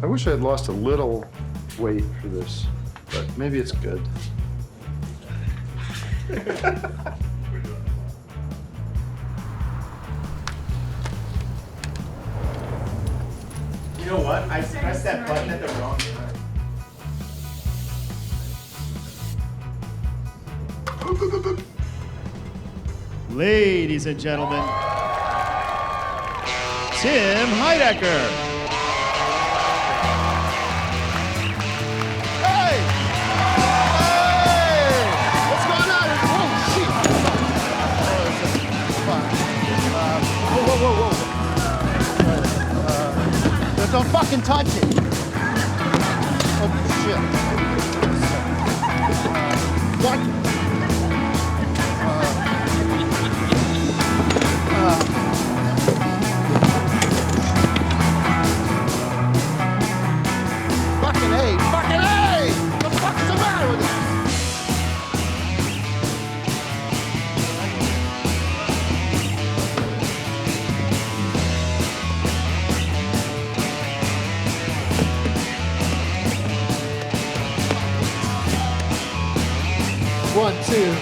I wish I had lost a little weight for this, but maybe it's good. You know what? I pressed that button at the wrong time. Ladies and gentlemen, Tim Heidecker. Hey! Hey! What's going on? Oh, shit! Whoa. Don't fucking touch it. Oh, shit. What? Fucking A. Fucking A! What the fuck is the matter with it? One, two.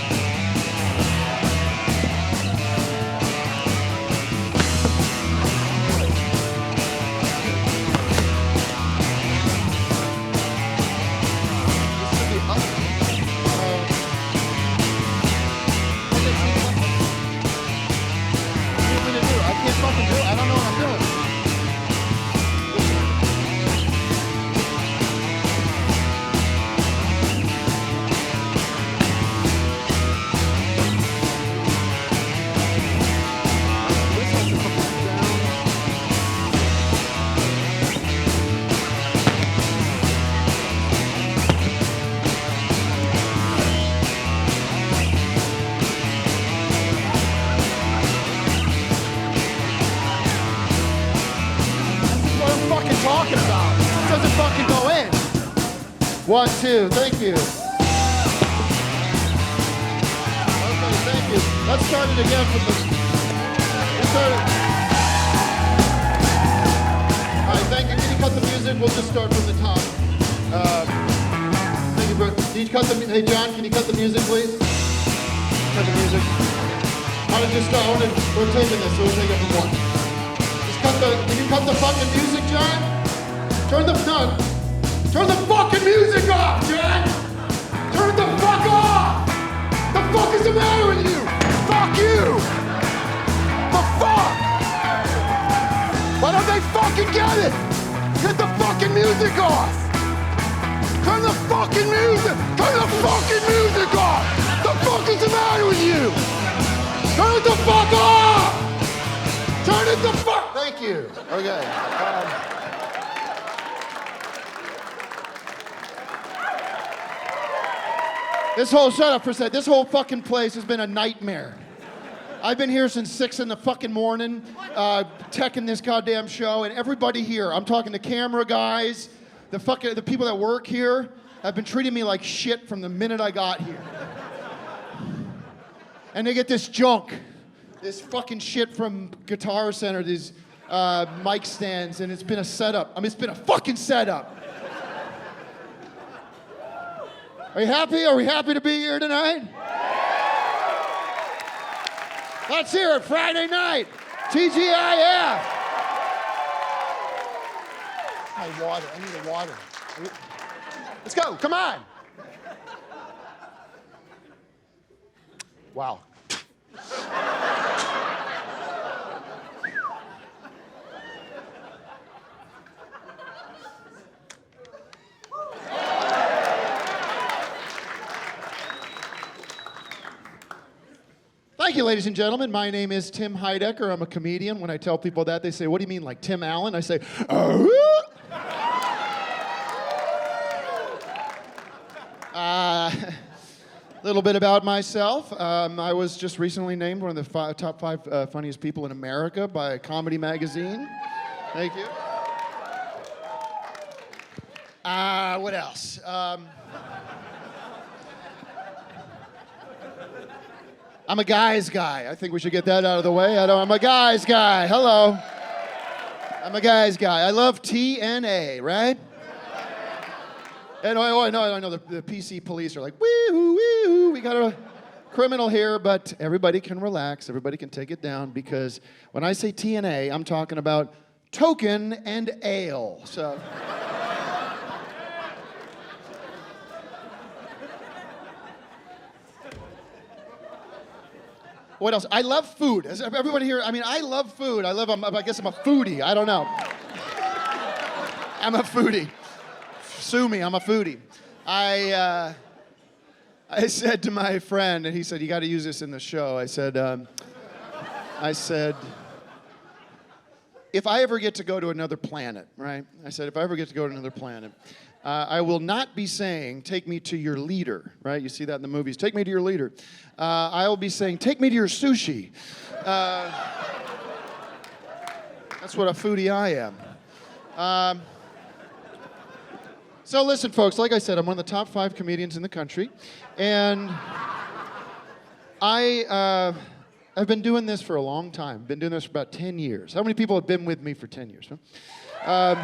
Talking about. It doesn't fucking go in. 1, 2, thank you. Okay, thank you. Let's start it again from the. Let's start it. All right, thank you. Can you cut the music? We'll just start from the top. Thank you, bro. Can you cut the? Hey, John, can you cut the music, please? Cut the music. I want to start. We're taping this, so we'll take it from one. Can you cut the fucking music, John? Turn the fucking music off, John! Turn the fuck off! The fuck is the matter with you? Fuck you! The fuck? Why don't they fucking get it? Get the fucking music off! Turn the fucking music! Turn the fucking music off! The fuck is the matter with you? Turn it the fuck off! Turn it the fuck! Thank you. Okay. Shut up for a second. This whole fucking place has been a nightmare. I've been here since 6 in the fucking morning, teching this goddamn show, and everybody here, I'm talking the camera guys, the people that work here, have been treating me like shit from the minute I got here. And they get this junk. This fucking shit from Guitar Center, these mic stands, and it's been a setup. I mean, it's been a fucking setup. Are you happy? Are we happy to be here tonight? Let's hear it, Friday night, TGIF. My water, I need a water. Let's go, come on. Wow. Thank you, ladies and gentlemen. My name is Tim Heidecker. I'm a comedian. When I tell people that, they say, what do you mean, like Tim Allen? I say, a little bit about myself. I was just recently named one of the top 5 funniest people in America by Comedy Magazine. Thank you. What else? I'm a guy's guy. I think we should get that out of the way. I'm a guy's guy. Hello. I'm a guy's guy. I love TNA, right? And I know the PC police are like, wee-hoo, wee-hoo, we got a criminal here, but everybody can relax. Everybody can take it down because when I say TNA, I'm talking about token and ale. So. What else? I love food. Is everybody here? I mean, I love food. I guess I'm a foodie. I don't know. I'm a foodie. Sue me, I'm a foodie. I said to my friend, and he said, you got to use this in the show. I said, if I ever get to go to another planet, right? I said, if I ever get to go to another planet, I will not be saying, take me to your leader, right? You see that in the movies. Take me to your leader. I will be saying, take me to your sushi. That's what a foodie I am. So listen, folks, like I said, I'm one of the top 5 comedians in the country. And I've been doing this for a long time. Been doing this for about 10 years. How many people have been with me for 10 years? Huh?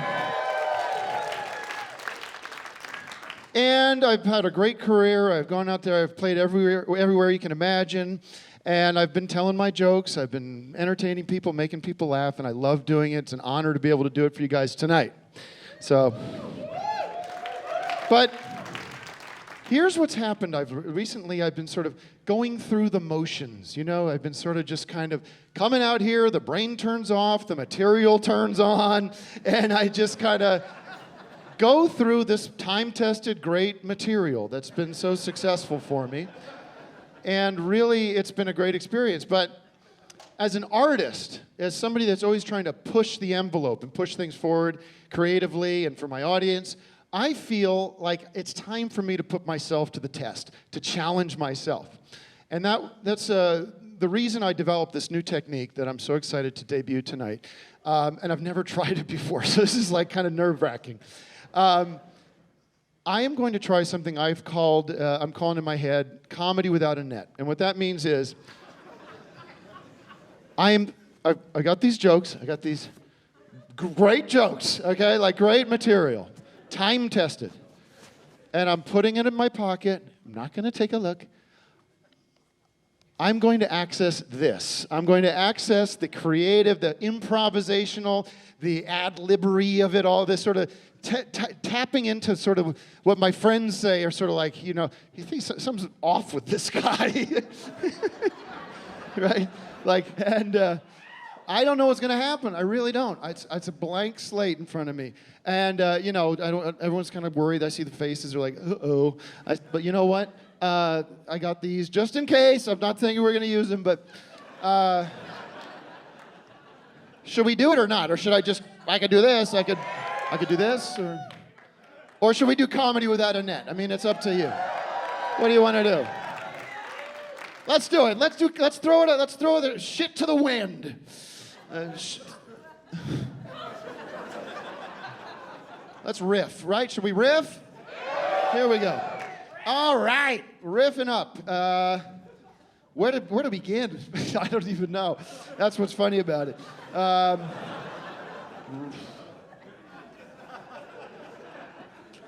And I've had a great career. I've gone out there. I've played everywhere you can imagine. And I've been telling my jokes. I've been entertaining people, making people laugh. And I love doing it. It's an honor to be able to do it for you guys tonight. So, but here's what's happened. Recently I've been sort of going through the motions. You know, I've been sort of just kind of coming out here. The brain turns off. The material turns on. And I just kind of go through this time-tested, great material that's been so successful for me. And really, it's been a great experience. But as an artist, as somebody that's always trying to push the envelope and push things forward creatively and for my audience, I feel like it's time for me to put myself to the test, to challenge myself. And that's the reason I developed this new technique that I'm so excited to debut tonight. And I've never tried it before, so this is like kind of nerve-wracking. I am going to try something I'm calling in my head, comedy without a net. And what that means is, I got these jokes, I got these great jokes, okay, like great material, time-tested. And I'm putting it in my pocket, I'm not gonna take a look. I'm going to access this. I'm going to access the creative, the improvisational, the ad-libbery of it all, this sort of tapping into sort of what my friends say are sort of like, you know, you think something's off with this guy, right? Like, and I don't know what's going to happen. I really don't. It's a blank slate in front of me. And, you know, everyone's kind of worried. I see the faces. They're like, uh-oh. But you know what? I got these just in case. I'm not saying we're going to use them, but should we do it or not? Or should I could do this. I could do this. Or should we do comedy without a net? I mean, it's up to you. What do you want to do? Let's do it. Let's throw the shit to the wind. Let's riff, right? Should we riff? Here we go. All right, riffing up. Where to begin? I don't even know. That's what's funny about it.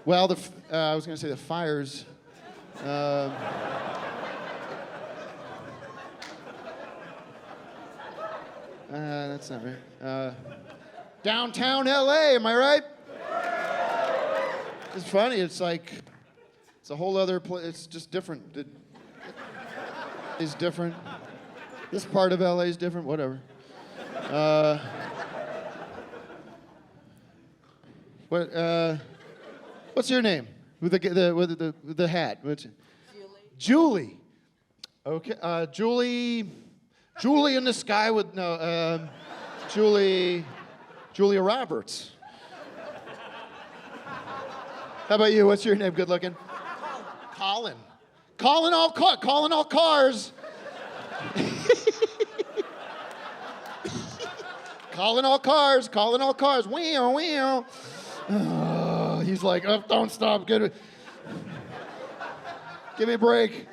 Well, I was going to say the fires. That's not right. Downtown LA, am I right? It's funny. It's like it's a whole other place. It's just different. It's different. This part of LA is different. Whatever. What's your name? With the hat. What's it? Julie. Okay. Julie in the sky with Julia Roberts. How about you? What's your name? Good looking. Colin. Calling all cars. Calling all cars. Wow. Oh, he's like, oh, don't stop. Give me a break.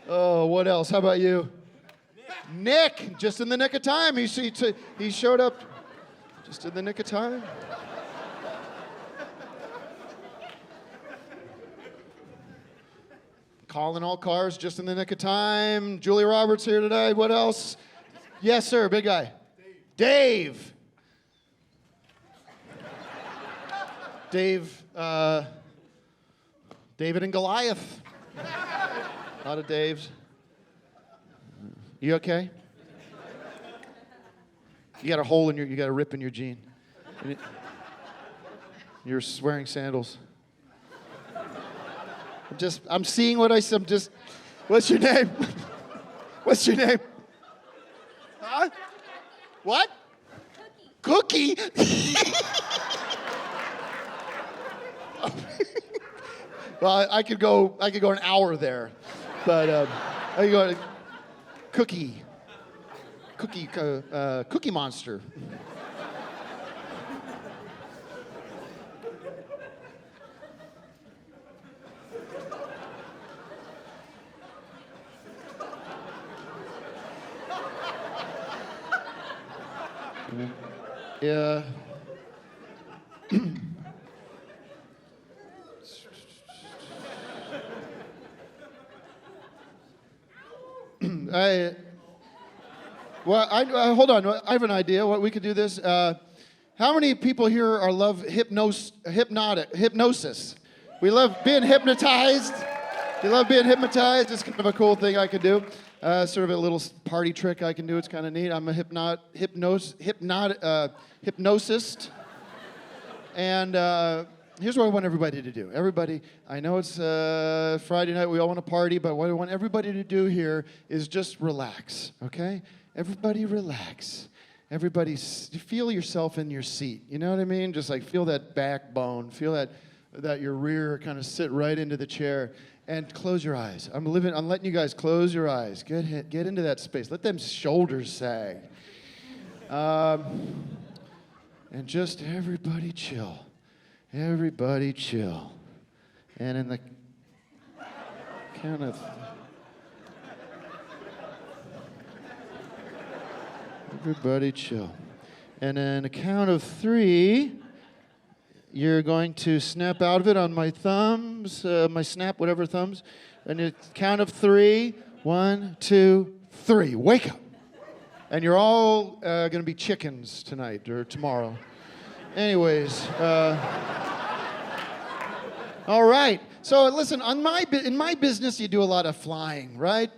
Oh, what else? How about you? Nick, just in the nick of time. He showed up Just in the nick of time. Calling all cars just in the nick of time. Julie Roberts here today. What else? Yes, sir. Big guy. Dave. Dave. David and Goliath. A lot of Daves. You okay? You got a hole in you got a rip in your jean. You're wearing sandals. I'm seeing what I'm just, what's your name? What's your name? Huh? What? Cookie. Well, I could go an hour there, but I could go Cookie Monster. Yeah. Hold on. I have an idea. What we could do this. How many people here love hypnosis? We love being hypnotized. You love being hypnotized. It's kind of a cool thing I could do. Sort of a little party trick I can do. It's kind of neat. I'm a hypnosist. And here's what I want everybody to do. Everybody, I know it's Friday night. We all want to party, but what I want everybody to do here is just relax, okay? Everybody relax. Everybody feel yourself in your seat. You know what I mean? Just like feel that backbone. Feel that your rear kind of sit right into the chair. And close your eyes. I'm letting you guys close your eyes. Get into that space. Let them shoulders sag. And just everybody chill. Everybody chill. And in the count of... Everybody chill. And in a count of 3... You're going to snap out of it on my thumbs, my snap, whatever thumbs. And a count of 3. 1, 2, 3. Wake up. And you're all going to be chickens tonight or tomorrow. Anyways. All right. So listen, in my business, you do a lot of flying, right?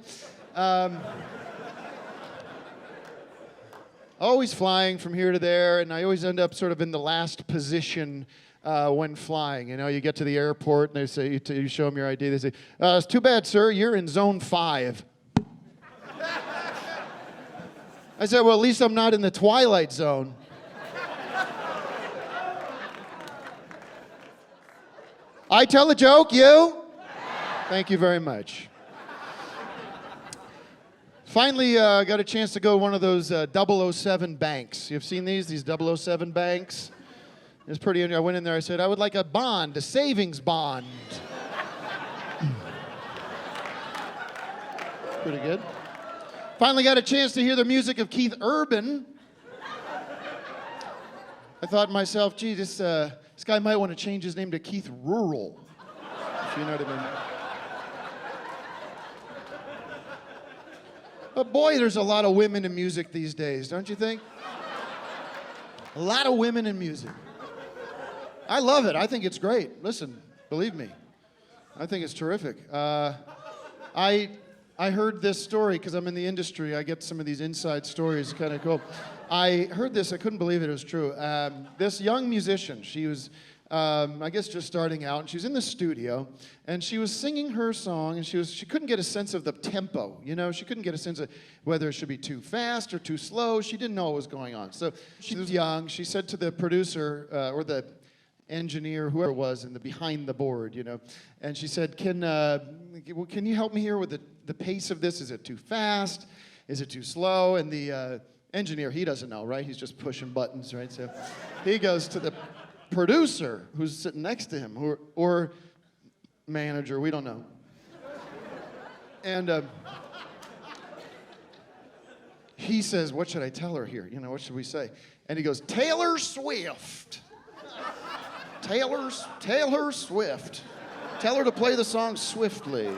Always flying from here to there, and I always end up sort of in the last position when flying. You know, you get to the airport, and they say, you show them your ID, they say, it's too bad, sir, you're in zone 5. I said, well, at least I'm not in the twilight zone. I tell a joke, you? Thank you very much. Finally, got a chance to go to one of those 007 banks. You've seen these 007 banks? It's pretty interesting. I went in there, I said, I would like a bond, a savings bond. Pretty good. Finally got a chance to hear the music of Keith Urban. I thought to myself, gee, this guy might want to change his name to Keith Rural, if you know what I mean. But boy, there's a lot of women in music these days, don't you think? A lot of women in music. I love it. I think it's great. Listen, believe me. I think it's terrific. I heard this story because I'm in the industry. I get some of these inside stories, kind of cool. I heard this. I couldn't believe it was true. This young musician, she was, I guess, just starting out, and she was in the studio, and she was singing her song, and she couldn't get a sense of the tempo. You know, she couldn't get a sense of whether it should be too fast or too slow. She didn't know what was going on. So she was young. She said to the producer or the engineer, whoever it was, in the behind the board, you know, and she said, can you help me here with the pace of this? Is it too fast? Is it too slow? And the engineer, he doesn't know, right? He's just pushing buttons, right? So he goes to the producer who's sitting next to him, or manager, we don't know. And he says, what should I tell her here? You know, what should we say? And he goes, Taylor Swift. Taylor Swift. Tell her to play the song swiftly.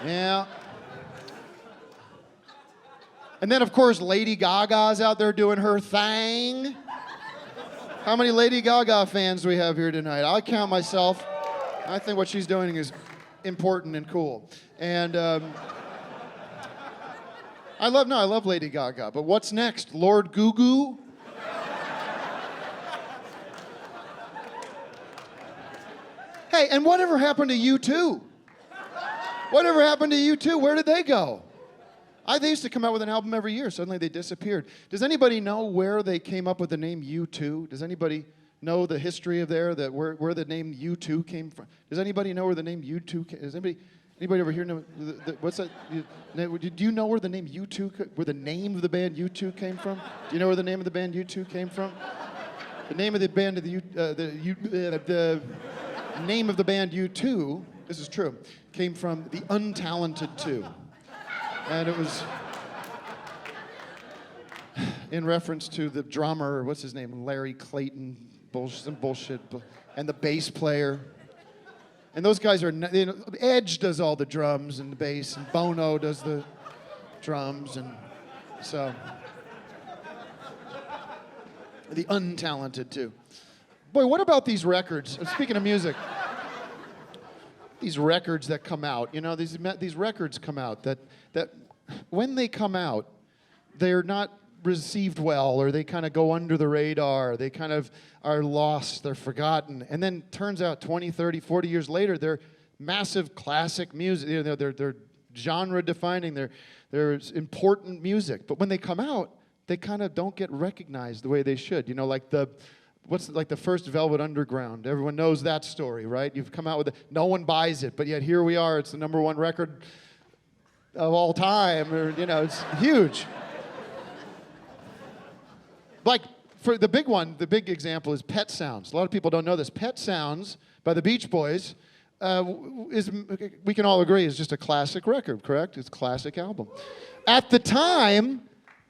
Yeah. And then, of course, Lady Gaga's out there doing her thing. How many Lady Gaga fans do we have here tonight? I'll count myself. I think what she's doing is important and cool. And I love Lady Gaga, but what's next? Lord Goo Goo? Hey, and whatever happened to U2? Whatever happened to U2? Where did they go? They used to come out with an album every year. Suddenly they disappeared. Does anybody know where they came up with the name U2? Does anybody know the history of where the name U2 came from? Does anybody know where the name U2 came? Does anybody over here know what's that? Do you know where the name U2 where the name of the band U2 came from? Do you know where the name of the band U2 came from? The name of the band of the name of the band U2, this is true, came from the Untalented Two. And it was in reference to the drummer, what's his name, Larry Clayton, some bullshit, and the bass player. And those guys are, Edge does all the drums and the bass, and Bono does the drums, and so. The Untalented Two. Boy, what about these records? Speaking of music, these records that come out, these records come out that when they come out, they're not received well, or they kind of go under the radar. They kind of are lost, they're forgotten. And then turns out 20, 30, 40 years later, they're massive classic music. They're genre defining, they're important music. But when they come out, they kind of don't get recognized the way they should. Like the first Velvet Underground. Everyone knows that story, right? You've come out with it. No one buys it, but yet here we are. It's the #1 record of all time. It's huge. Like, for the big one, the big example is Pet Sounds. A lot of people don't know this. Pet Sounds by the Beach Boys we can all agree, is just a classic record, correct? It's a classic album. At the time,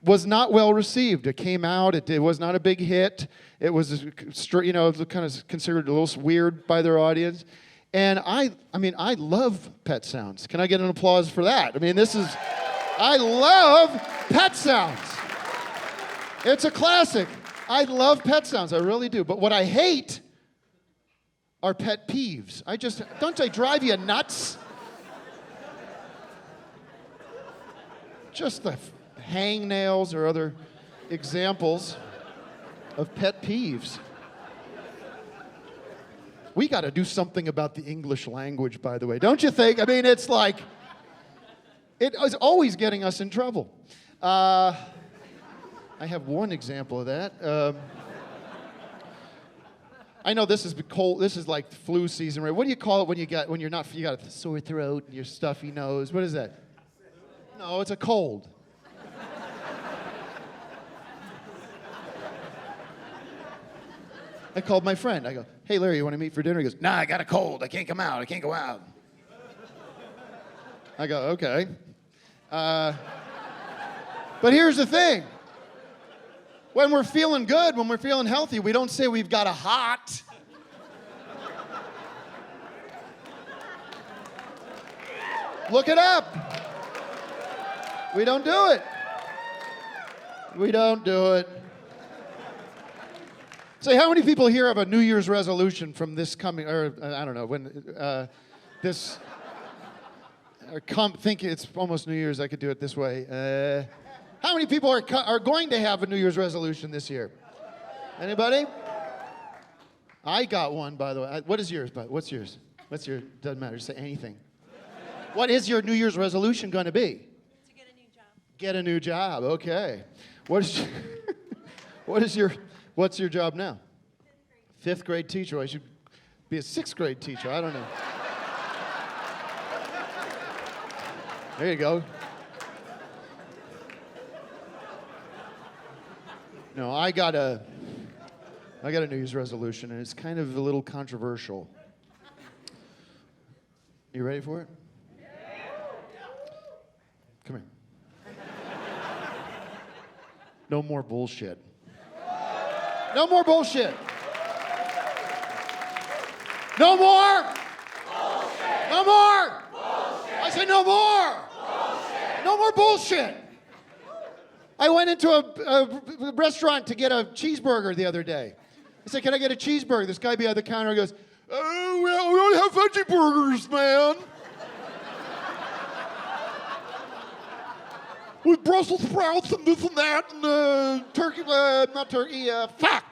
was not well received. It came out, it was not a big hit. It was, kind of considered a little weird by their audience. And I love Pet Sounds. Can I get an applause for that? I love Pet Sounds. It's a classic. I love Pet Sounds, I really do. But what I hate are pet peeves. Don't they drive you nuts? Just the hangnails or other examples of pet peeves. We got to do something about the English language, by the way. Don't you think? It's like, it is always getting us in trouble. I have one example of that. I know this is cold. This is like flu season, right? What do you call it when you got a sore throat and your stuffy nose? What is that? No, it's a cold. I called my friend. I go, hey, Larry, you want to meet for dinner? He goes, nah, I got a cold. I can't come out. I can't go out. I go, okay. But here's the thing. When we're feeling good, when we're feeling healthy, we don't say we've got a hot. Look it up. We don't do it. We don't do it. Say, how many people here have a New Year's resolution from this coming, or I don't know, when this, think it's almost New Year's, I could do it this way. How many people are going to have a New Year's resolution this year? Anybody? I got one, by the way. What is yours, bud? What's yours? Doesn't matter, just say anything. What is your New Year's resolution going to be? To get a new job. Get a new job, okay. What's your job now? Fifth grade teacher. I should be a sixth grade teacher. I don't know. There you go. No, I got a New Year's resolution, and it's kind of a little controversial. You ready for it? Come here. No more bullshit. No more bullshit. No more. Bullshit. No more. Bullshit. I say no more. Bullshit. No more bullshit. I went into a restaurant to get a cheeseburger the other day. I said, can I get a cheeseburger? This guy behind the counter goes, oh, well, we only have veggie burgers, man. With Brussels sprouts and this and that and turkey, not turkey, fuck.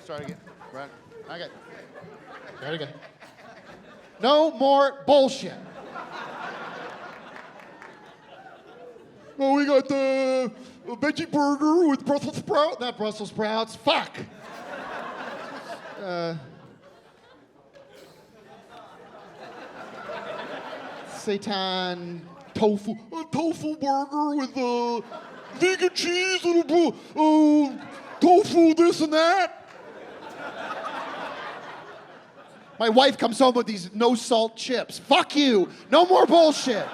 Start again. Right. Okay. Start again. No more bullshit. Well, we got the veggie burger with Brussels sprouts. Not Brussels sprouts. Fuck. Seitan tofu. A tofu burger with vegan cheese and tofu this and that. My wife comes home with these no salt chips. Fuck you. No more bullshit.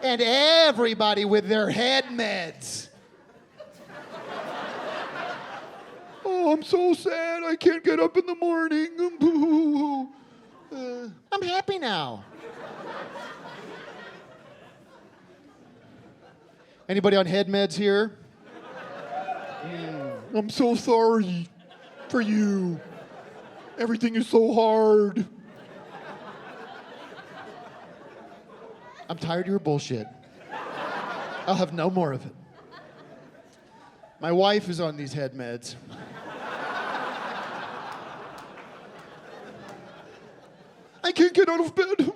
And everybody with their head meds. Oh, I'm so sad. I can't get up in the morning. I'm happy now. Anybody on head meds here? I'm so sorry for you. Everything is so hard. I'm tired of your bullshit. I'll have no more of it. My wife is on these head meds. I can't get out of bed.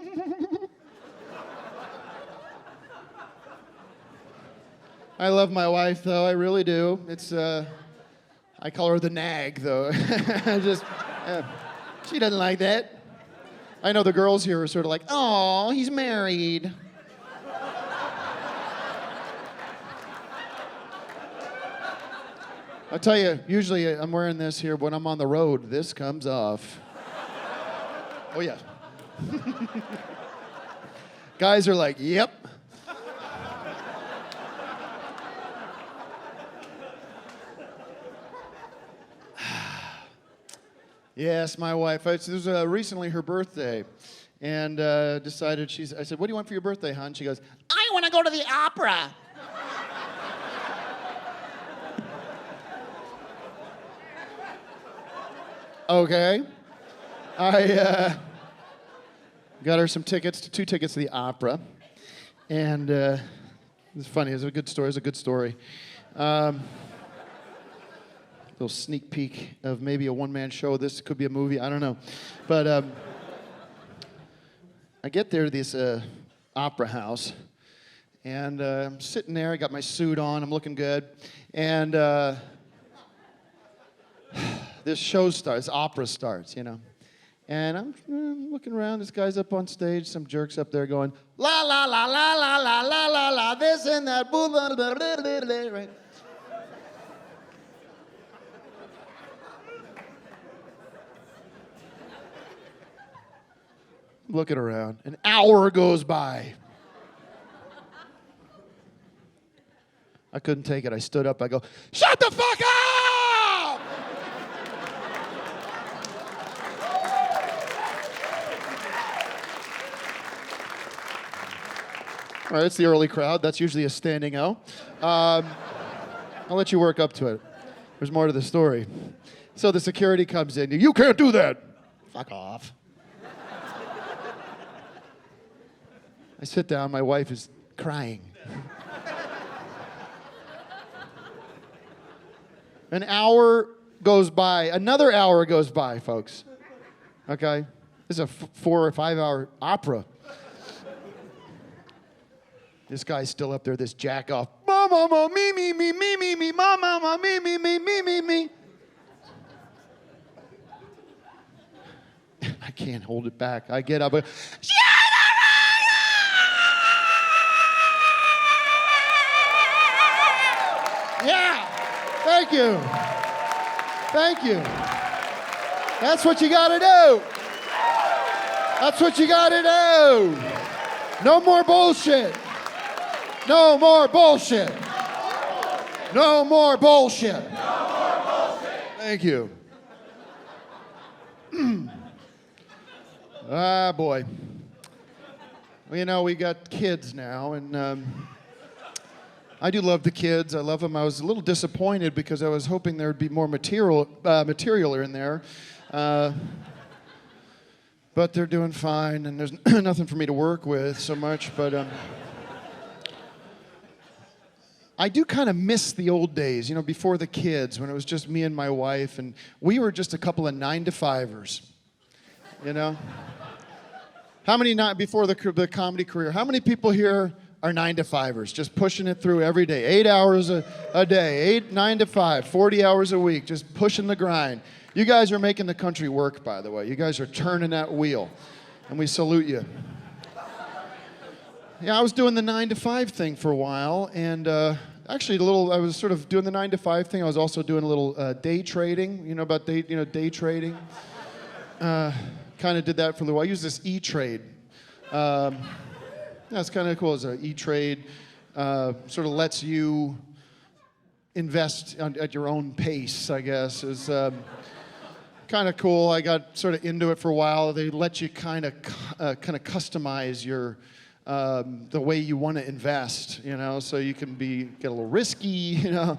I love my wife, though. I really do. It's, I call her the nag, though. She doesn't like that. I know the girls here are sort of like, oh, he's married. I'll tell you, usually I'm wearing this here when I'm on the road. This comes off. Oh, yeah. Guys are like, yep. Yes, my wife. It was recently her birthday, and decided I said, what do you want for your birthday, hon? She goes, I want to go to the opera. Okay. I got her two tickets to the opera, and it's funny. It's a good story. It's a good story. Little sneak peek of maybe a one-man show. This could be a movie. I don't know, but I get there to this opera house, and I'm sitting there. I got my suit on. I'm looking good, and this show starts. Opera starts, you know. And I'm looking around. This guy's up on stage. Some jerk's up there going, la, la, la, la, la, la, la, la, la, this and that, blah, blah, blah, blah, blah, blah, right? Looking around. An hour goes by. I couldn't take it. I stood up. I go, shut the fuck up! All right, it's the early crowd. That's usually a standing O. I'll let you work up to it. There's more to the story. So the security comes in. You can't do that. Fuck off. I sit down. My wife is crying. An hour goes by. Another hour goes by, folks. Okay? This is a 4 or 5 hour opera. This guy's still up there, this jack off. Ma, ma, ma, me, me, me, me, me, me, ma, ma, ma, me, me, me, me, me, me. I can't hold it back. I get up. Yeah. Thank you. Thank you. That's what you got to do. That's what you gotta do. No more bullshit. No more bullshit. No more bullshit. Thank you. Ah, boy. Well, you know, we got kids now, and I do love the kids. I love them. I was a little disappointed because I was hoping there would be more material in there. But they're doing fine, and there's nothing for me to work with so much. But I do kind of miss the old days, you know, before the kids, when it was just me and my wife, and we were just a couple of 9-to-5ers, you know? How many, not before the comedy career, how many people here are 9-to-5ers, just pushing it through every day, 8 hours a day, 9 to 5, 40 hours a week, just pushing the grind. You guys are making the country work, by the way. You guys are turning that wheel, and we salute you. Yeah, I was doing the 9-to-5 thing for a while, and actually I was sort of doing the 9-to-5 thing. I was also doing a little day trading. You know about day trading? Kind of did that for a little while. I used this E-Trade. That's kind of cool. It's an E-Trade. Sort of lets you invest at your own pace, I guess. It's kind of cool. I got sort of into it for a while. They let you kind of customize your the way you want to invest, you know, so you can get a little risky, you know,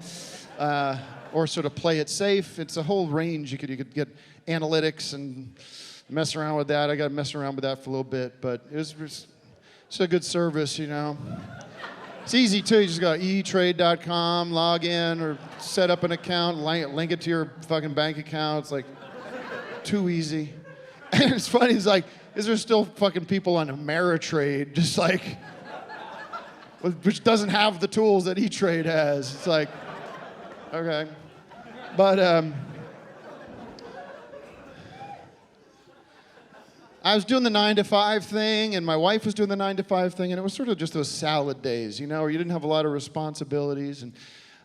or sort of play it safe. It's a whole range. You could get analytics and mess around with that. I got to mess around with that for a little bit, but it's a good service, you know. It's easy too. You just go to etrade.com, log in, or set up an account, link it to your fucking bank account. It's like too easy. And it's funny. It's like, is there still fucking people on Ameritrade, just like, which doesn't have the tools that E-Trade has? It's like, okay, but I was doing the 9-to-5 thing, and my wife was doing the 9-to-5 thing, and it was sort of just those salad days, you know, where you didn't have a lot of responsibilities, and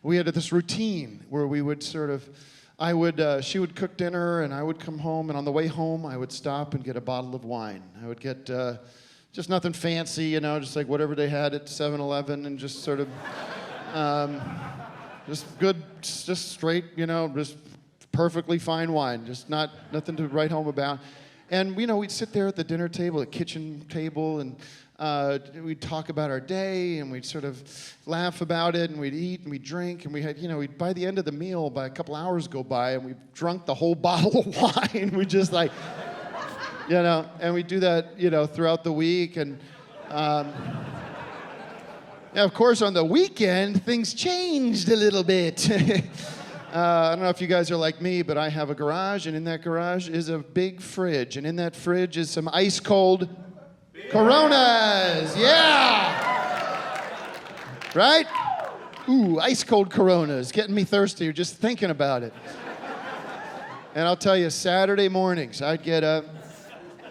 we had this routine where we would sort of, she would cook dinner, and I would come home, and on the way home, I would stop and get a bottle of wine. I would get just nothing fancy, you know, just like whatever they had at 7-Eleven, and just sort of, just good, just straight, you know, just perfectly fine wine, just nothing to write home about. And, you know, we'd sit there at the dinner table, the kitchen table, and we'd talk about our day, and we'd sort of laugh about it, and we'd eat, and we'd drink, and we had, you know, by the end of the meal, by a couple hours go by, and we've drunk the whole bottle of wine. We just like, you know, and we do that, you know, throughout the week, and yeah, of course, on the weekend, things changed a little bit. I don't know if you guys are like me, but I have a garage, and in that garage is a big fridge, and in that fridge is some ice-cold Coronas. Yeah! Right? Ooh, ice-cold Coronas, getting me thirsty just thinking about it. And I'll tell you, Saturday mornings, I'd get up,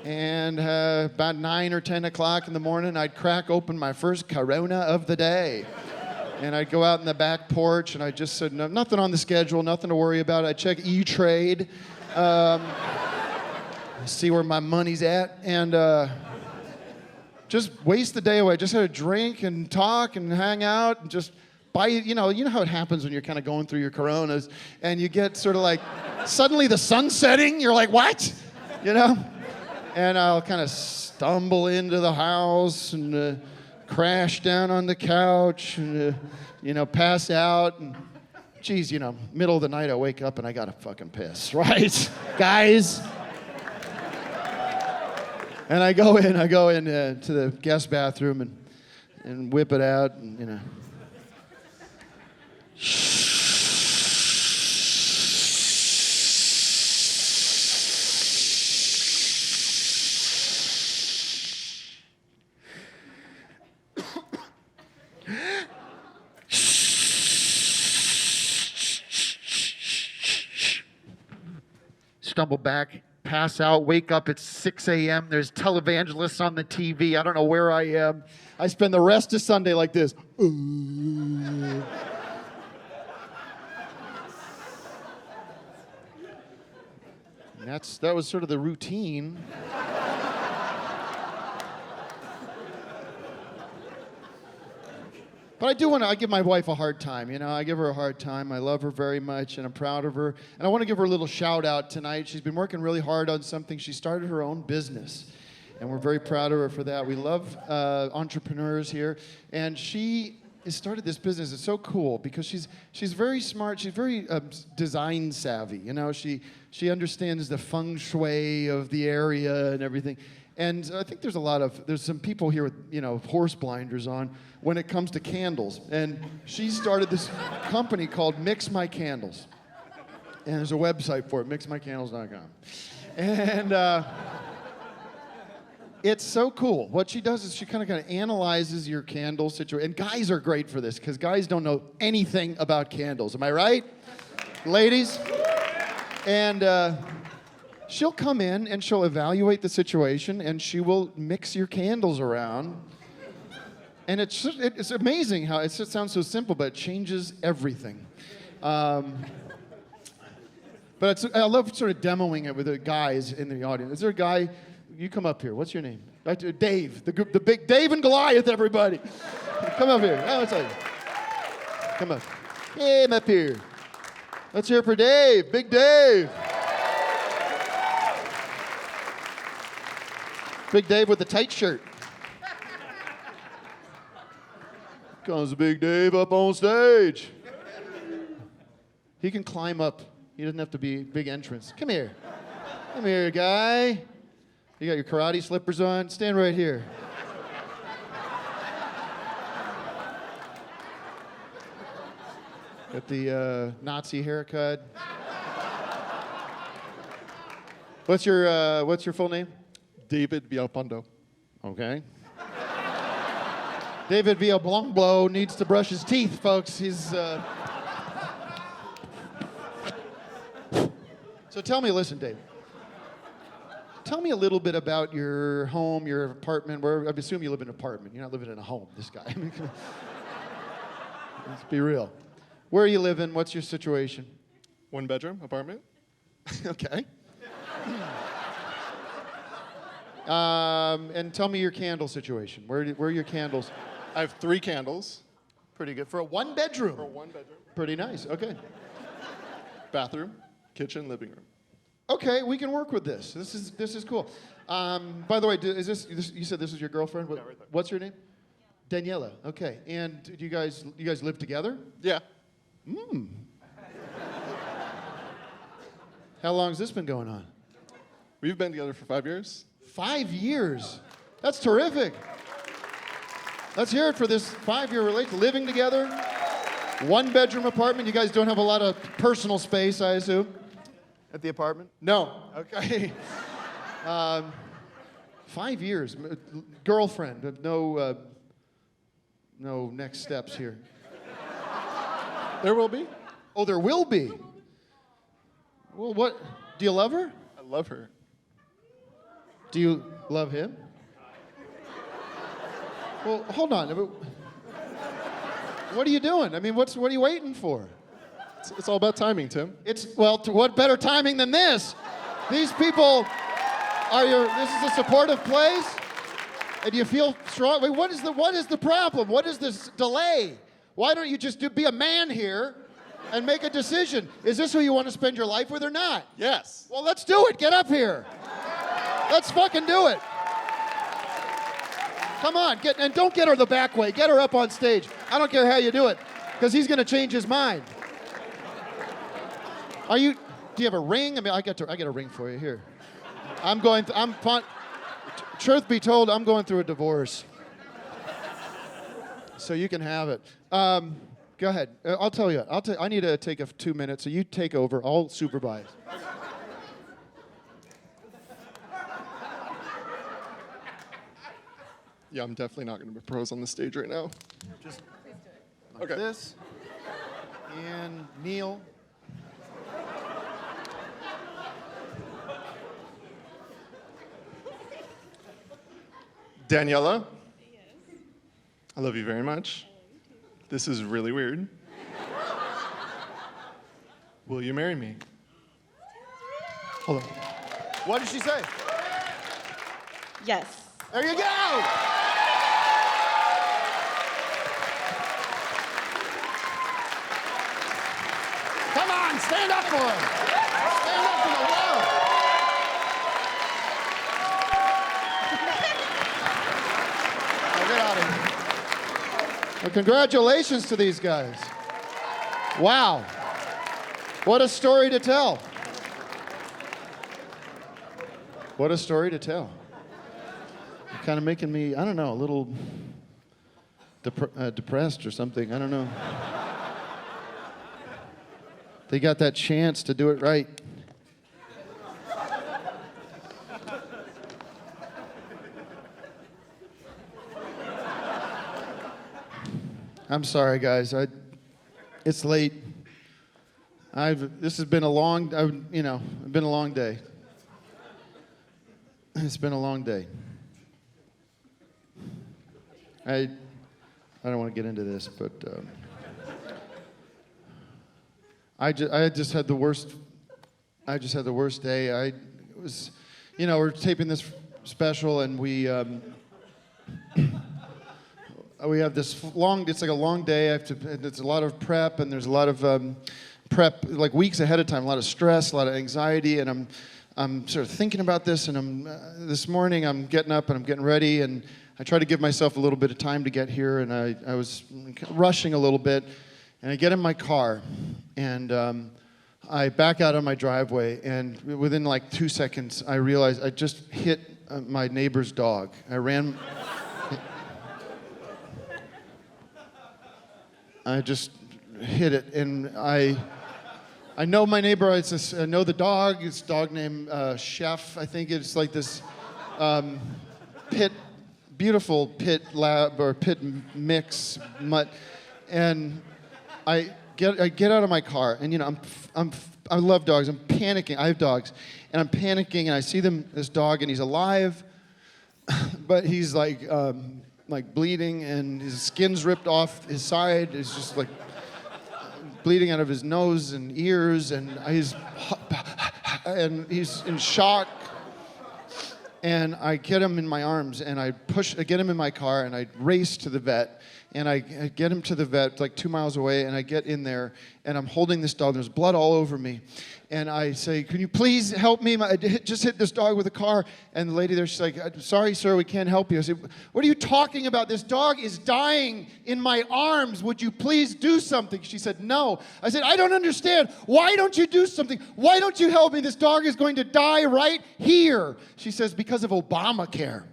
and about 9 or 10 o'clock in the morning, I'd crack open my first Corona of the day. And I'd go out in the back porch, and I just said, no, nothing on the schedule, nothing to worry about. I'd check E-Trade, see where my money's at, and just waste the day away. Just had a drink and talk and hang out and just buy, you know how it happens when you're kind of going through your Coronas, and you get sort of like, suddenly the sun's setting, you're like, what? You know? And I'll kind of stumble into the house and crash down on the couch and, you know, pass out. And, geez, you know, middle of the night I wake up and I gotta fucking piss, right? Guys? And I go in to the guest bathroom and whip it out and, you know. Stumble back, pass out, wake up at 6 a.m. There's televangelists on the TV. I don't know where I am. I spend the rest of Sunday like this. And that was sort of the routine. But I do want to, I give my wife a hard time, you know. I give her a hard time. I love her very much, and I'm proud of her. And I want to give her a little shout out tonight. She's been working really hard on something. She started her own business, and we're very proud of her for that. We love entrepreneurs here. And she has started this business. It's so cool because she's very smart. She's very design savvy, you know. She understands the feng shui of the area and everything. And I think there's some people here with, you know, horse blinders on when it comes to candles. And she started this company called Mix My Candles. And there's a website for it, mixmycandles.com. And it's so cool. What she does is she kind of analyzes your candle situation. And guys are great for this because guys don't know anything about candles. Am I right? Ladies? And she'll come in and she'll evaluate the situation and she will mix your candles around. And it's amazing how it just sounds so simple, but it changes everything. But I love sort of demoing it with the guys in the audience. Is there a guy? You come up here. What's your name? Dave. The big Dave and Goliath, everybody. Come up here. Oh, come up. Hey, I'm up here. Let's hear it for Dave. Big Dave. Big Dave with the tight shirt. Comes Big Dave up on stage. He can climb up. He doesn't have to be big entrance. Come here. Come here, guy. You got your karate slippers on? Stand right here. Got the Nazi haircut. What's your full name? David Villalpando. Okay. David Villalpando needs to brush his teeth, folks. He's. So tell me, listen, Dave. Tell me a little bit about your home, your apartment. Where I assume you live in an apartment. You're not living in a home. This guy. Let's be real. Where are you living? What's your situation? 1-bedroom apartment. Okay. And tell me your candle situation. Where are your candles? I have 3 candles. Pretty good. For a 1-bedroom? For a 1-bedroom. Pretty nice. Okay. Bathroom, kitchen, living room. Okay, we can work with this. This is cool. By the way, is this you said this is your girlfriend? Yeah, right there. What's your name? Daniela. Okay. And do you guys live together? Yeah. How long has this been going on? We've been together for 5 years. 5 years. That's terrific. Let's hear it for this 5-year relationship. Living together, 1-bedroom apartment. You guys don't have a lot of personal space, I assume, at the apartment? No. Okay. 5 years. Girlfriend. No next steps here. There will be. Oh, there will be. Well, what? Do you love her? I love her. Do you love him? Well, hold on. What are you doing? I mean, what are you waiting for? It's all about timing, Tim. What better timing than this? These people this is a supportive place? And you feel strong? Wait, what is the problem? What is this delay? Why don't you just be a man here and make a decision? Is this who you want to spend your life with or not? Yes. Well, let's do it. Get up here. Let's fucking do it. Come on, and don't get her the back way. Get her up on stage. I don't care how you do it, because he's gonna change his mind. Do you have a ring? I mean, I get a ring for you here. Truth be told, I'm going through a divorce. So you can have it. Go ahead. I'll tell you. I need to take 2 minutes, so you take over. I'll supervise. Yeah, I'm definitely not going to propose on the stage right now. Just like this. And kneel. Daniela. Yes. I love you very much. This is really weird. Will you marry me? Hold on. What did she say? Yes. There you go. for him. Stand up for the world. Get out of here. Well, congratulations to these guys. Wow. What a story to tell. What a story to tell. Kind of making me, I don't know, a little depressed or something. I don't know. They got that chance to do it right. I'm sorry, guys. It's late. This has been a long, been a long day. It's been a long day. I don't want to get into this, but I just had the worst. I just had the worst day. We're taping this special, and we have this long. It's like a long day. It's a lot of prep, and there's a lot of prep, like weeks ahead of time. A lot of stress, a lot of anxiety, and I'm sort of thinking about this. And this morning I'm getting up and I'm getting ready, and I try to give myself a little bit of time to get here, and I was rushing a little bit, and I get in my car, and I back out of my driveway, and within like 2 seconds, I realized I just hit my neighbor's dog. I ran. I just hit it, and I know my neighbor. I know the dog. It's a dog named Chef. I think it's like this beautiful pit lab or pit mix mutt, and I get out of my car, and I love dogs. I'm panicking. I have dogs, and I'm panicking, and I see this dog, and he's alive, but he's like bleeding, and his skin's ripped off his side. It's just like bleeding out of his nose and ears, and he's in shock. And I get him in my arms, and I get him in my car, and I race to the vet, and I get him to the vet like 2 miles away, and I get in there, and I'm holding this dog. There's blood all over me, and I say, "Can you please help me? I just hit this dog with a car." And the lady there, she's like, "Sorry, sir, we can't help you." I said, "What are you talking about? This dog is dying in my arms. Would you please do something?" She said, "No." I said, "I don't understand. Why don't you do something? Why don't you help me? This dog is going to die right here." She says, "Because of Obamacare."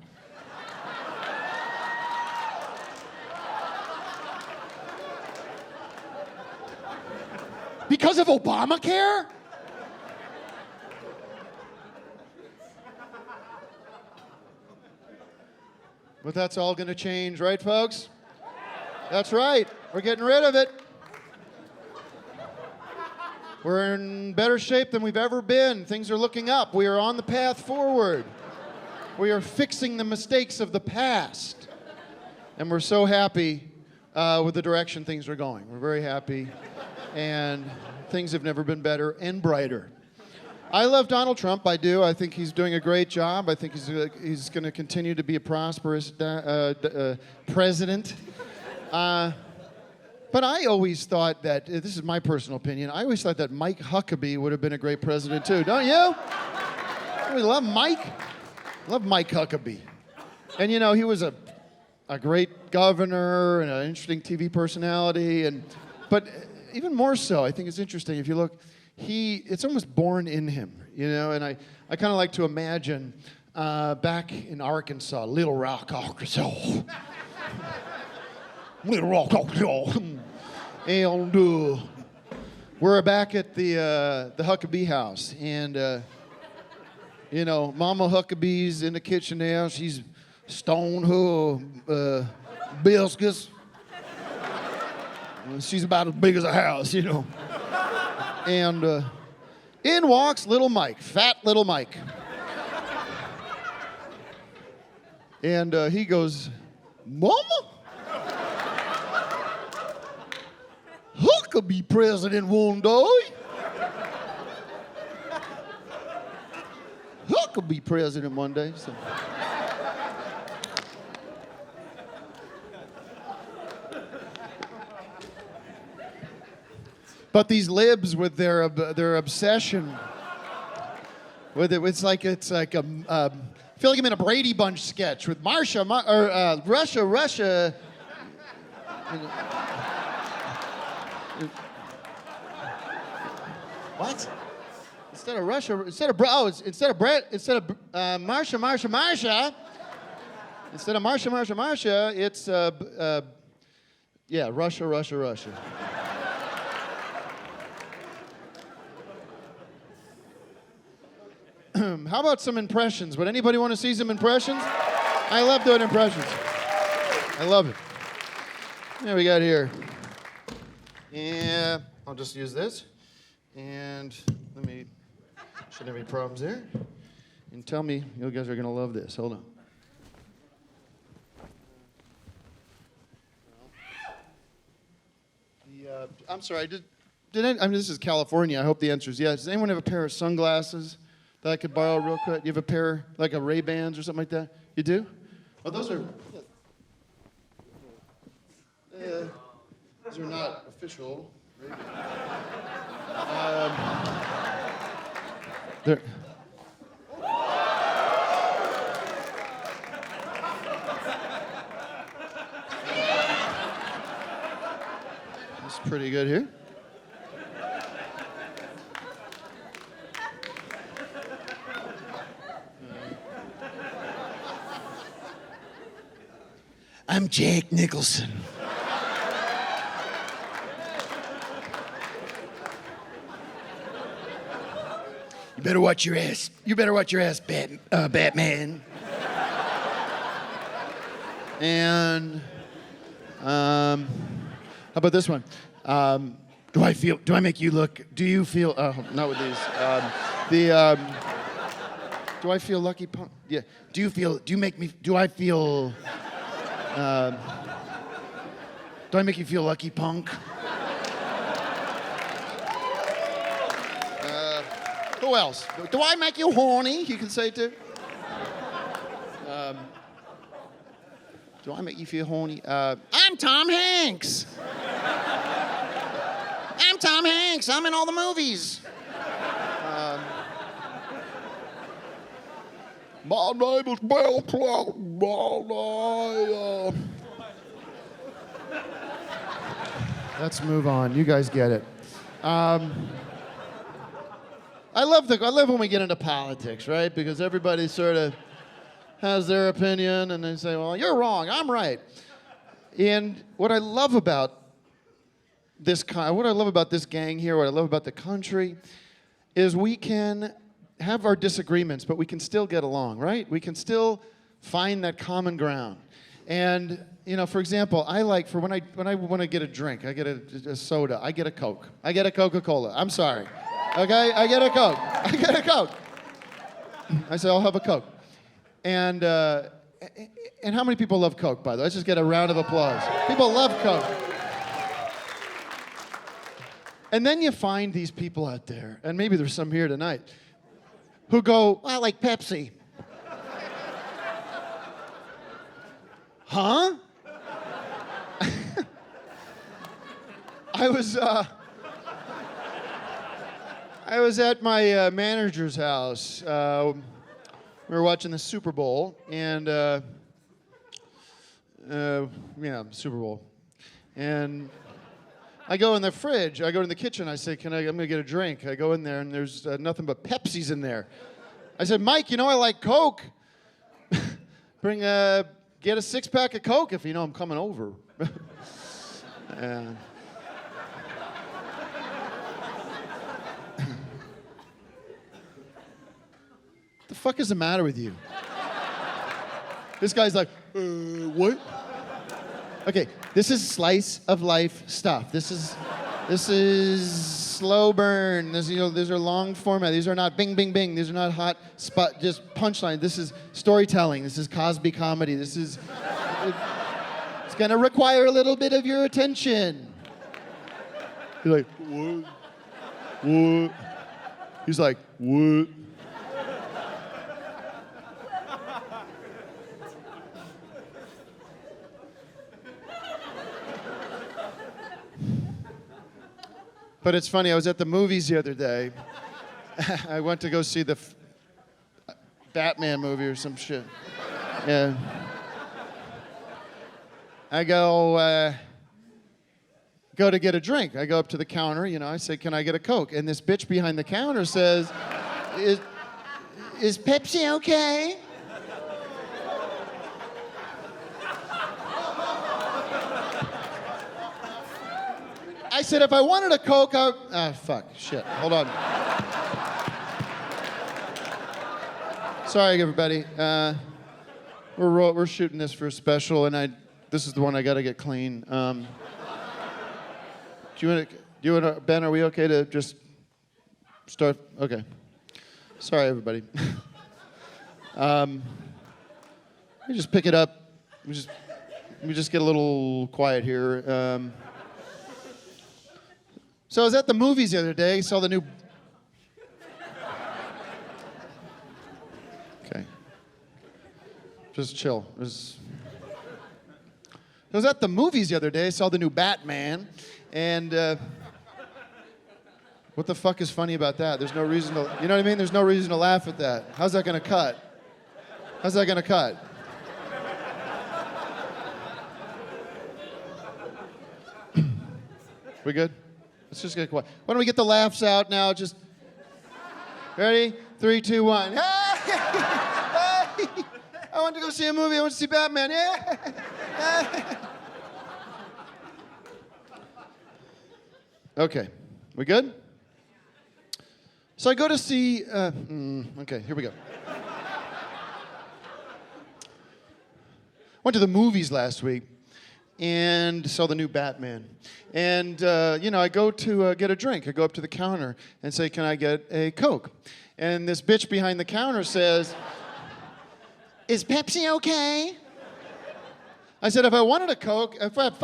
Because of Obamacare? But that's all going to change, right, folks? That's right. We're getting rid of it. We're in better shape than we've ever been. Things are looking up. We are on the path forward. We are fixing the mistakes of the past. And we're so happy with the direction things are going. We're very happy. And things have never been better and brighter. I love Donald Trump. I do. I think he's doing a great job. I think he's going to continue to be a prosperous president. But I always thought that, this is my personal opinion, I always thought that Mike Huckabee would have been a great president too. Don't you? We love Mike. Love Mike Huckabee. And he was a great governor and an interesting TV personality. But even more so, I think it's interesting, if you look, it's almost born in him, and I kind of like to imagine back in Arkansas, Little Rock, Arkansas. Little Rock, Arkansas. And we're back at the Huckabee house, and Mama Huckabee's in the kitchen now. She's stoned her biscuits. She's about as big as a house, And in walks little Mike, fat little Mike. And he goes, "Mama? Huckabee president one day. Huckabee president one day." So. But these libs with their obsession with it, it's like I feel like I'm in a Brady Bunch sketch with Russia. What? Instead of Russia, instead of Marsha. Instead of Marsha, it's Russia. How about some impressions? Would anybody want to see some impressions? I love doing impressions. I love it. Yeah, we got here. And I'll just use this. And shouldn't have any problems there. And tell me, you guys are going to love this. Hold on. I'm sorry, this is California. I hope the answer is yes. Does anyone have a pair of sunglasses that I could borrow real quick? You have a pair, like a Ray-Bans or something like that? You do? Oh, those are not official. They're... That's pretty good here. I'm Jack Nicholson. You better watch your ass. You better watch your ass, Batman. And how about this one? Do I make you look? Do you feel? Not with these. Do I feel lucky? Yeah. Do you make me? Do I feel? Do I make you feel lucky, punk? Who else? Do I make you horny? You can say too. Do I make you feel horny? I'm Tom Hanks. I'm Tom Hanks. I'm in all the movies. My name is Bill Clinton. Let's move on. You guys get it. I love when we get into politics, right? Because everybody sort of has their opinion, and they say, "Well, you're wrong. I'm right." And what I love about this gang here, what I love about the country, is we can have our disagreements, but we can still get along, right? We can still find that common ground. And for example, I like when I want to get a drink, I get a soda, I get a Coke, I get a Coca-Cola. I'm sorry, okay? I get a Coke. I say I'll have a Coke. And how many people love Coke, by the way? Let's just get a round of applause. People love Coke. And then you find these people out there, and maybe there's some here tonight, who go, I like Pepsi. Huh? I was at my manager's house. We were watching the Super Bowl, and Super Bowl. And I go in the fridge. I go in the kitchen. I say, I'm going to get a drink. I go in there, and there's nothing but Pepsis in there. I said, Mike, I like Coke. Get a six-pack of Coke if you know I'm coming over. The fuck is the matter with you? This guy's like, what? Okay, this is slice of life stuff. This is slow burn. These are long format. These are not bing, bing, bing. These are not hot spot, just punchline. This is storytelling. This is Cosby comedy. It's gonna require a little bit of your attention. You're like, what? What? He's like, what? But it's funny, I was at the movies the other day. I went to go see the Batman movie or some shit. Yeah. I go to get a drink. I go up to the counter, you know, I say, can I get a Coke? And this bitch behind the counter says, is Pepsi okay? I said, if I wanted a Coke, shit, hold on. Sorry, everybody. We're shooting this for a special, and this is the one I gotta get clean. Do you want to, Ben, are we okay to just start? Okay. Sorry, everybody. Let me just pick it up. Let me just get a little quiet here. So I was at the movies the other day, saw the new... Okay. Just chill. I was at the movies the other day, saw the new Batman, and what the fuck is funny about that? There's no reason to, you know what I mean? There's no reason to laugh at that. How's that gonna cut? How's that gonna cut? We good? Let's just get quiet. Why don't we get the laughs out now? Just ready? 3, 2, 1. Hey! Hey! I want to go see a movie. I want to see Batman. Yeah! Okay, we good? So I go to see, okay, here we go. Went to the movies last week and saw the new Batman. And, you know, I go to get a drink. I go up to the counter and say, can I get a Coke? And this bitch behind the counter says, is Pepsi okay? I said, if I wanted a Coke, fuck.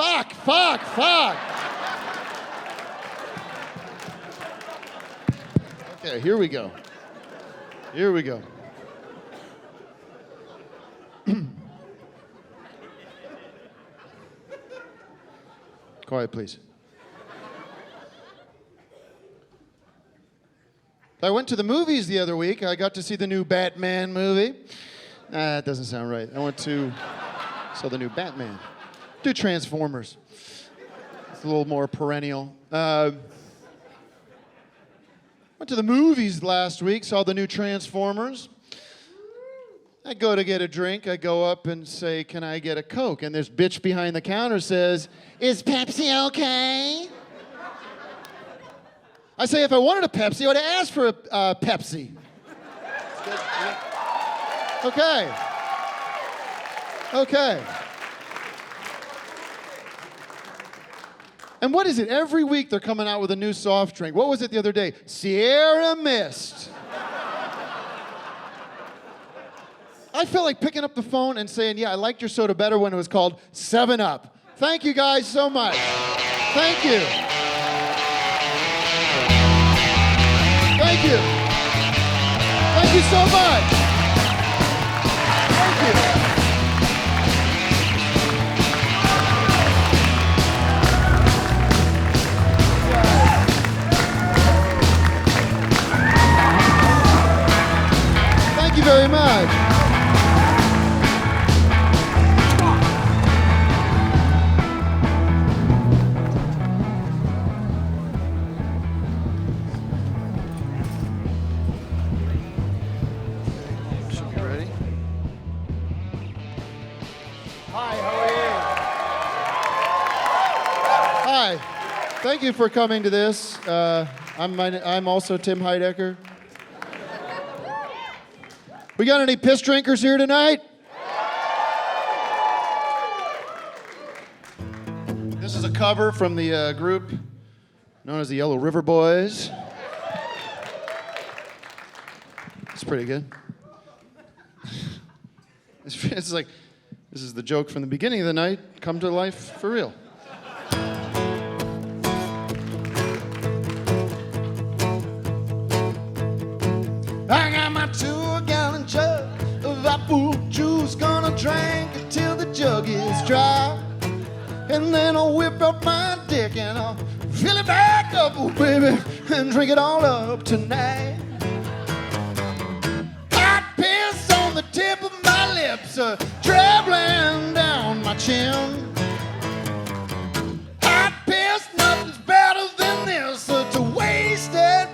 Okay, here we go. Quiet, please. I went to the movies the other week. I got to see the new Batman movie. That doesn't sound right. I went to saw the new Batman. Do Transformers. It's a little more perennial. Went to the movies last week, saw the new Transformers. I go to get a drink. I go up and say, can I get a Coke? And this bitch behind the counter says, is Pepsi okay? I say, if I wanted a Pepsi, I would have asked for a Pepsi. Okay. And what is it? Every week they're coming out with a new soft drink. What was it the other day? Sierra Mist. I felt like picking up the phone and saying, yeah, I liked your soda better when it was called 7-Up. Thank you guys so much. Thank you. Thank you. Thank you so much. Thank you. Thank you very much. Thank you for coming to this. I'm also Tim Heidecker. We got any piss drinkers here tonight? This is a cover from the group known as the Yellow River Boys. It's pretty good. It's like, this is the joke from the beginning of the night, come to life for real. I got my 2-gallon jug of apple juice, gonna drink it till the jug is dry. And then I'll whip up my dick and I'll fill it back up, oh baby, and drink it all up tonight. Hot piss on the tip of my lips, traveling down my chin. Hot piss, nothing's better than this, to waste it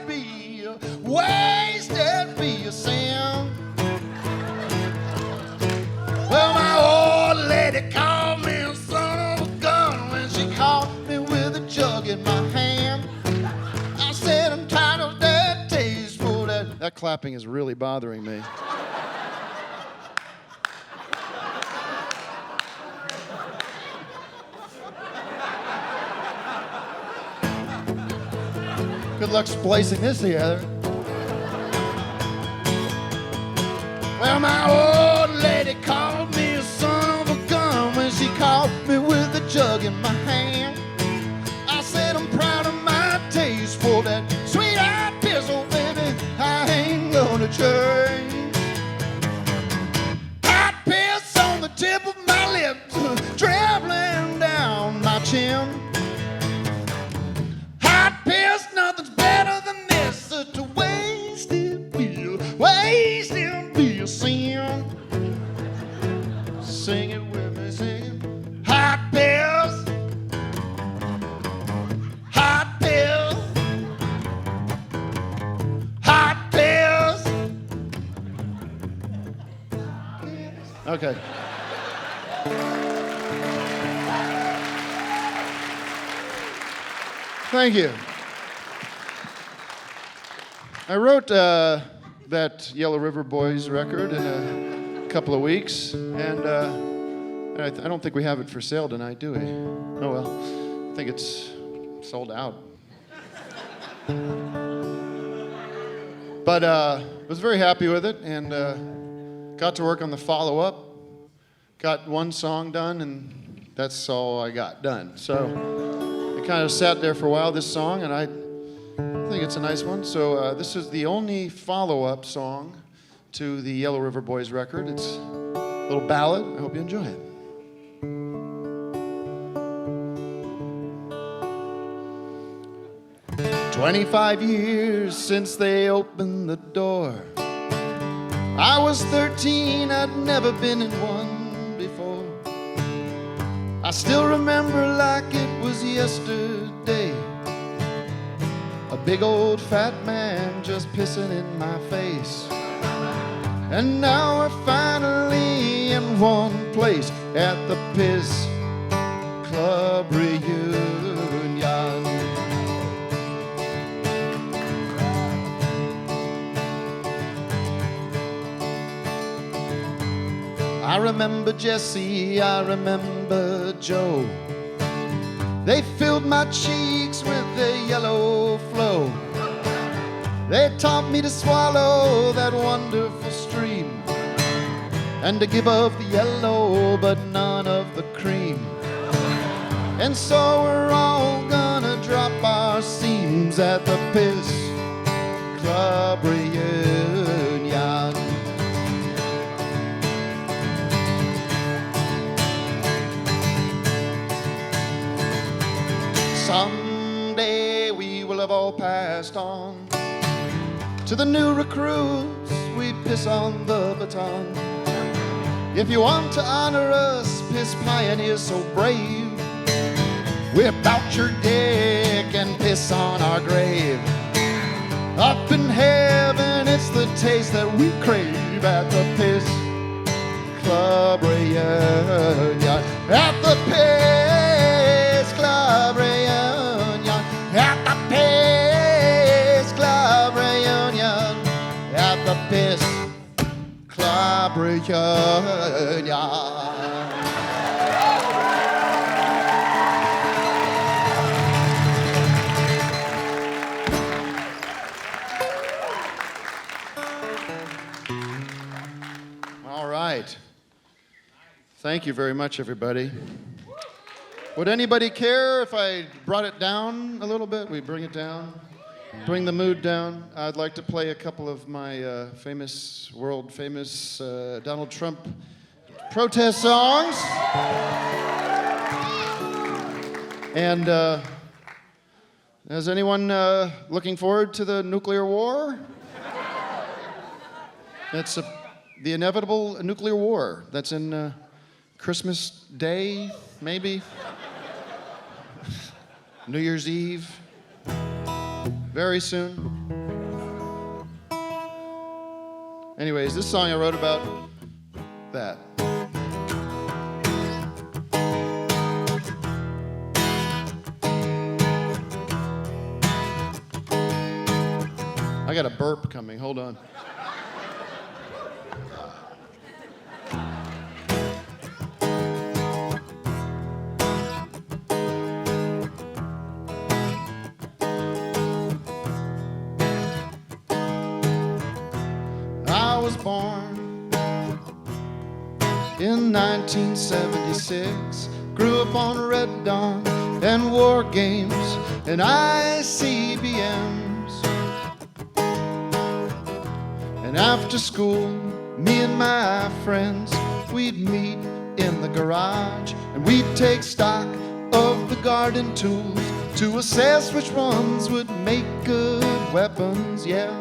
be a sin. Well, my old lady called me a son of a gun when she caught me with a jug in my hand. I said, I'm tired of that taste for that. That clapping is really bothering me. Good luck splicing this together. Well, my old lady called me a son of a gun when she caught me with a jug in my hand. I said, I'm proud of my taste for that sweet-eyed piss, oh baby, I ain't gonna change. Hot piss on the tip of my lips, traveling down my chin. Hot piss, nothing's better than this, to waste it be a sin. Sing it with me, sing it. Hot piss, hot piss, hot piss. Okay. Thank you. I wrote that Yellow River Boys record in a couple of weeks, and I don't think we have it for sale tonight, do we? Oh well, I think it's sold out. But was very happy with it, and got to work on the follow-up. Got one song done, and that's all I got done. So it kind of sat there for a while, this song, and I think it's a nice one. So this is the only follow-up song to the Yellow River Boys record. It's a little ballad. I hope you enjoy it. 25 years since they opened the door. I was 13, I'd never been in one before. I still remember like it was yesterday. A big old fat man just pissing in my face. And now we're finally in one place at the Piss Club reunion. I remember Jesse, I remember Joe. They filled my cheeks with their yellow flow. They taught me to swallow that wonderful stream, and to give of the yellow but none of the cream. And so we're all gonna drop our seams at the Piss Club reunion. Someday we will have all passed on. To the new recruits, we piss on the baton. If you want to honor us, piss pioneers so brave, whip out your dick and piss on our grave. Up in heaven, it's the taste that we crave at the Piss Club reunion. At the Piss Club reunion. At the Piss Club reunion. At the Piss Club reunion. All right. Thank you very much, everybody. Would anybody care if I brought it down a little bit? We bring it down? Bring the mood down. I'd like to play a couple of my world famous Donald Trump protest songs. Is anyone looking forward to the nuclear war? It's the inevitable nuclear war. That's in Christmas Day, maybe? New Year's Eve. Very soon. Anyways, this song I wrote about that. I got a burp coming, hold on. I was born in 1976, grew up on Red Dawn and war games and ICBMs. And after school, me and my friends, we'd meet in the garage and we'd take stock of the garden tools to assess which ones would make good weapons, yeah.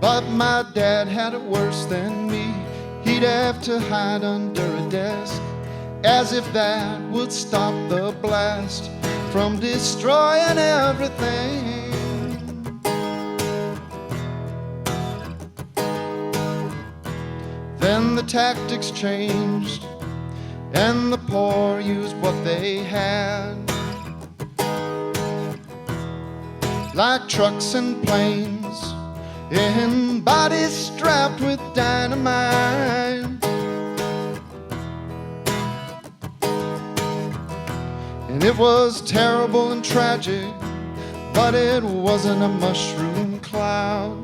But my dad had it worse than me. He'd have to hide under a desk, as if that would stop the blast from destroying everything. Then the tactics changed, and the poor used what they had, like trucks and planes, and bodies strapped with dynamite. And it was terrible and tragic, but it wasn't a mushroom cloud.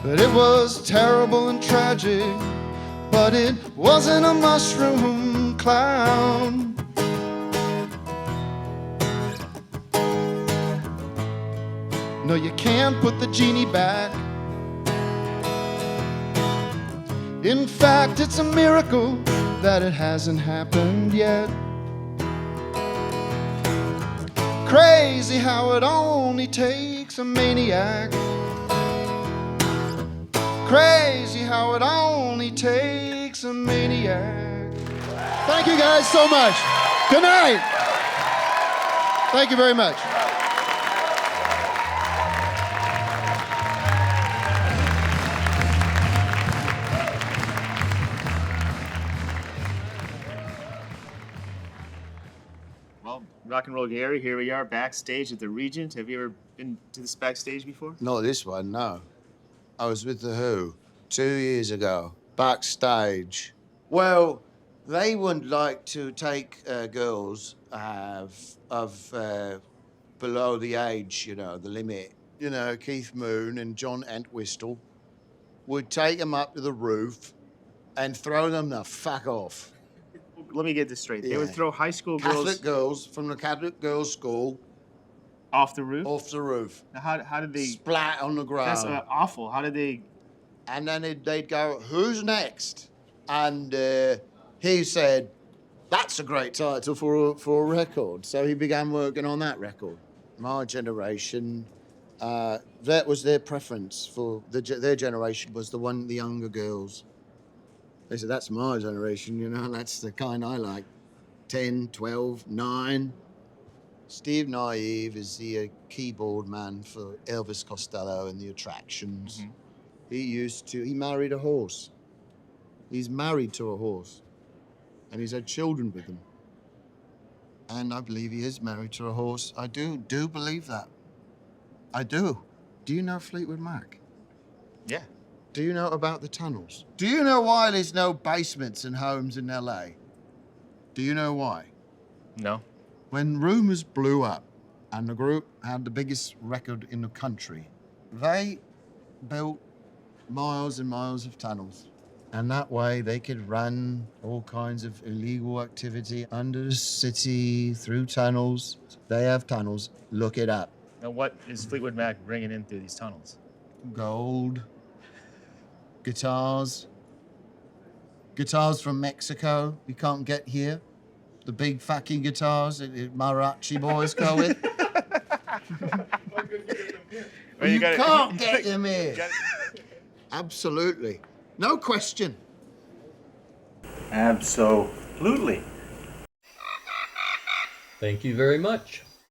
But it was terrible and tragic, but it wasn't a mushroom cloud. No, you can't put the genie back. In fact, it's a miracle that it hasn't happened yet. Crazy how it only takes a maniac. Crazy how it only takes a maniac. Thank you guys so much. Good night. Thank you very much. Well, Rock and Roll Gary, here we are backstage at the Regent. Have you ever been to this backstage before? Not this one, no. I was with The Who 2 years ago, backstage. Well, they wouldn't like to take girls below the age, you know, the limit. You know, Keith Moon and John Entwistle would take them up to the roof and throw them the fuck off. Let me get this straight. They Yeah. would throw high school Catholic girls girls from the Catholic girls' school off the roof? off the roof. Now, how did they... Splat on the ground. That's awful. How did they... And then they'd go, who's next? And he said, that's a great title for a record. So he began working on that record. My generation, that was their preference for, their generation was the younger girls. They said, that's my generation, you know, that's the kind I like. 10, 12, 9. Steve Naive is the keyboard man for Elvis Costello and the Attractions. Mm-hmm. He married a horse. He's married to a horse. And he's had children with him. And I believe he is married to a horse. I do believe that. I do. Do you know Fleetwood Mac? Yeah. Do you know about the tunnels? Do you know why there's no basements and homes in LA? Do you know why? No. When Rumours blew up and the group had the biggest record in the country, they built miles and miles of tunnels. And that way they could run all kinds of illegal activity under the city, through tunnels. They have tunnels. Look it up. Now, what is Fleetwood Mac bringing in through these tunnels? Gold, guitars, guitars from Mexico we can't get here. The big fucking guitars that the mariachi boys go with. Well, You gotta- can't get them here. you gotta- Absolutely. No question. Abso Lutely. Thank you very much.